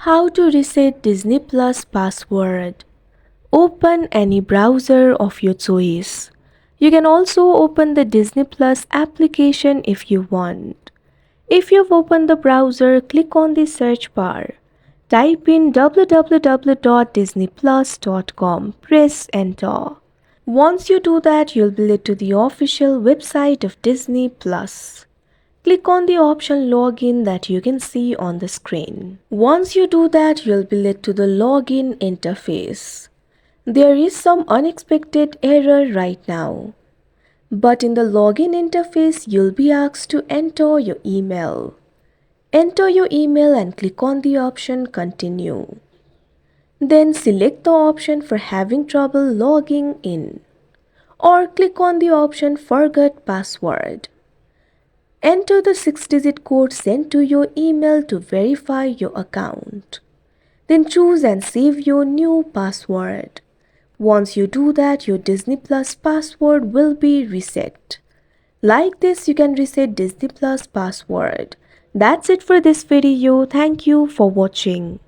How to reset Disney Plus password. Open any browser of your choice. You can also open the Disney Plus application if you want. If you've opened the browser, click on the search bar. Type in www.disneyplus.com. Press enter. Once you do that, you'll be led to the official website of Disney Plus. Click on the option login that you can see on the screen. Once you do that, you'll be led to the login interface. There is some unexpected error right now. But in the login interface, you'll be asked to enter your email. Enter your email and click on the option Continue. Then select the option for having trouble logging in. Or click on the option Forgot Password. Enter the 6-digit code sent to your email to verify your account. Then choose and save your new password. Once you do that, your Disney Plus password will be reset. Like this, you can reset Disney Plus password. That's it for this video. Thank you for watching.